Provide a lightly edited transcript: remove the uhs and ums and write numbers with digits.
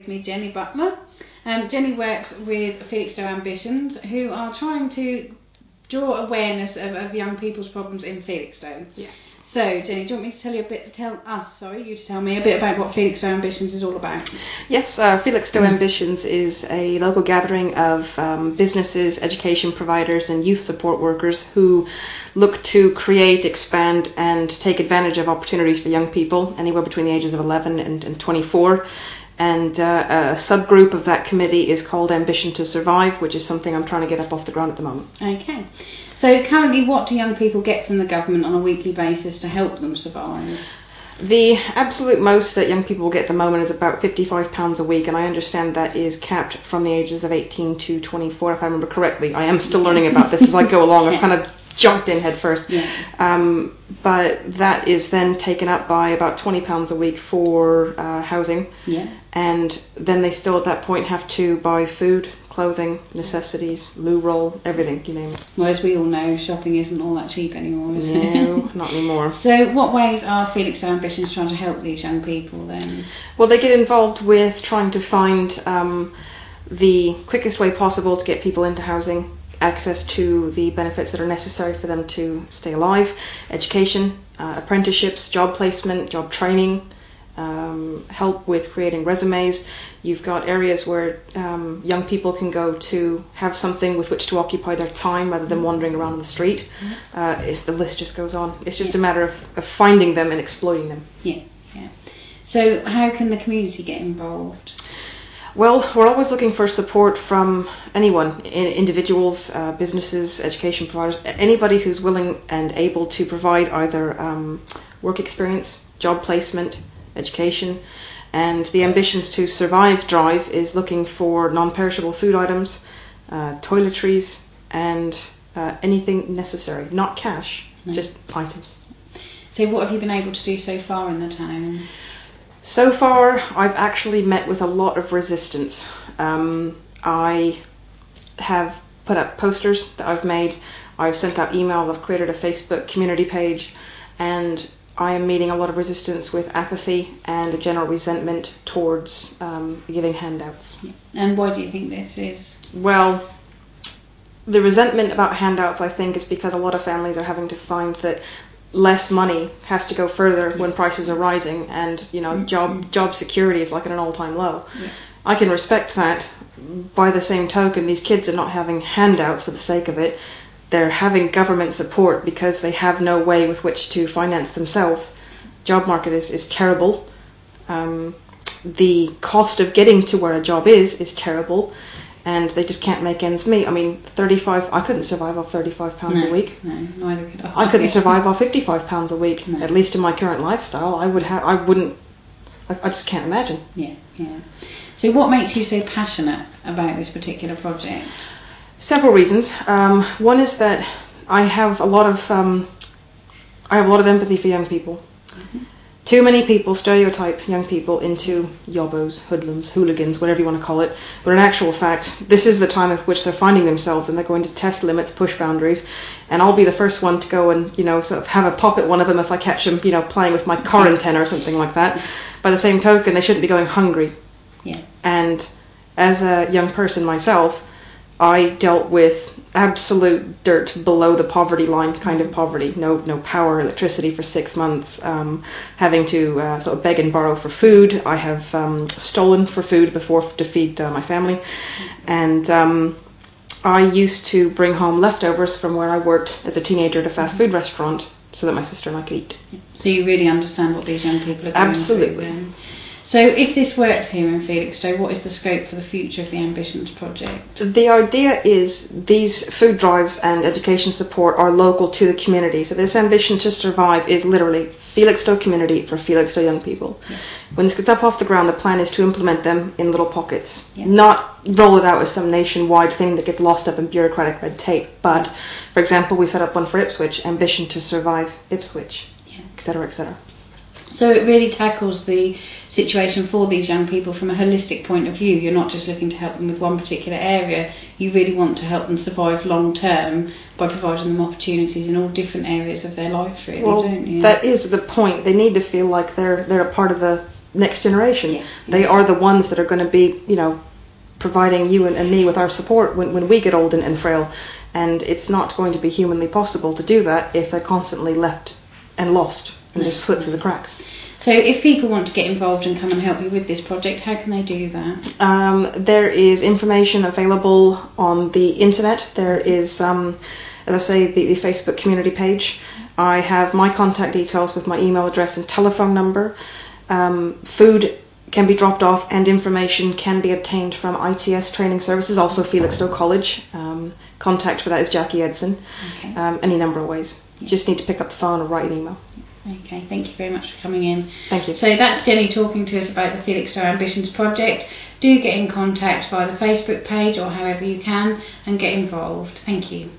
Me, Jenny Butler. Jenny works with Felixstowe Ambitions, who are trying to draw awareness of young people's problems in Felixstowe. Yes. So, Jenny, do you want me to tell you you to tell me a bit about what Felixstowe Ambitions is all about? Yes, Felixstowe Ambitions is a local gathering of businesses, education providers and youth support workers who look to create, expand and take advantage of opportunities for young people anywhere between the ages of 11 and 24. And a subgroup of that committee is called Ambition to Survive, which is something I'm trying to get up off the ground at the moment. Okay. So currently, what do young people get from the government on a weekly basis to help them survive? The absolute most that young people get at the moment is about £55 a week, and I understand that is capped from the ages of 18 to 24, if I remember correctly. I am still learning about this as I go along. I've kind of jumped in head first. Yeah. But that is then taken up by about £20 a week for housing. Yeah. And then they still at that point have to buy food, clothing, necessities, loo roll, everything, you name it. Well, as we all know, shopping isn't all that cheap anymore, is it? No, not anymore. So what ways are Felixstowe Ambitions trying to help these young people then? Well, they get involved with trying to find the quickest way possible to get people into housing, access to the benefits that are necessary for them to stay alive, education, apprenticeships, job placement, job training, help with creating resumes. You've got areas where young people can go to have something with which to occupy their time rather than wandering around the street. The list just goes on. It's just a matter of finding them and exploiting them. Yeah. So how can the community get involved? Well, we're always looking for support from anyone, individuals, businesses, education providers, anybody who's willing and able to provide either work experience, job placement, education. And the Ambitions to Survive drive is looking for non-perishable food items, toiletries and anything necessary, not cash, just items. So what have you been able to do so far in the town? So far, I've actually met with a lot of resistance. I have put up posters that I've made, I've sent out emails, I've created a Facebook community page, and I am meeting a lot of resistance with apathy and a general resentment towards giving handouts. And why do you think this is? Well, the resentment about handouts, I think, is because a lot of families are having to find that less money has to go further when prices are rising, and job security is like at an all-time low. I can respect that. By the same token, these kids are not having handouts for the sake of it. They're having government support because they have no way with which to finance themselves. Job market is terrible. The cost of getting to where a job is terrible, and they just can't make ends meet. I mean, I couldn't survive off £35 a week. No, neither could I. I couldn't survive off £55 a week, at least in my current lifestyle. I just can't imagine. Yeah. So what makes you so passionate about this particular project? Several reasons. One is that I have a lot of empathy for young people. Too many people stereotype young people into yobbos, hoodlums, hooligans, whatever you want to call it. But in actual fact, this is the time at which they're finding themselves, and they're going to test limits, push boundaries. And I'll be the first one to go and sort of have a pop at one of them if I catch them playing with my car antenna or something like that. By the same token, they shouldn't be going hungry. Yeah. And as a young person myself, I dealt with absolute dirt below the poverty line kind of poverty. No power, electricity for 6 months, having to sort of beg and borrow for food. I have stolen for food before to feed my family. And I used to bring home leftovers from where I worked as a teenager at a fast food restaurant so that my sister and I could eat. So you really understand what these young people are going Absolutely. through then. So if this works here in Felixstowe, what is the scope for the future of the Ambitions project? The idea is these food drives and education support are local to the community. So this Ambition to Survive is literally Felixstowe community for Felixstowe young people. Yeah. When this gets up off the ground, the plan is to implement them in little pockets. Yeah. Not roll it out as some nationwide thing that gets lost up in bureaucratic red tape. But, for example, we set up one for Ipswich, Ambition to Survive Ipswich, etc., etc. So it really tackles the situation for these young people from a holistic point of view. You're not just looking to help them with one particular area. You really want to help them survive long term by providing them opportunities in all different areas of their life, really, don't you? That is the point. They need to feel like they're a part of the next generation. Yeah. They are the ones that are going to be, you know, providing you and me with our support when we get old and frail. And it's not going to be humanly possible to do that if they're constantly left and lost and just slip through the cracks. So if people want to get involved and come and help you with this project, how can they do that? There is information available on the internet. There is, as I say, the Facebook community page. I have my contact details with my email address and telephone number. Food can be dropped off and information can be obtained from ITS Training Services, also Felixstowe College. Contact for that is Jackie Edson. Okay. Any number of ways. You just need to pick up the phone or write an email. Okay, thank you very much for coming in. Thank you. So that's Jenny talking to us about the Felixstowe Ambitions project. Do get in contact via the Facebook page or however you can and get involved. Thank you.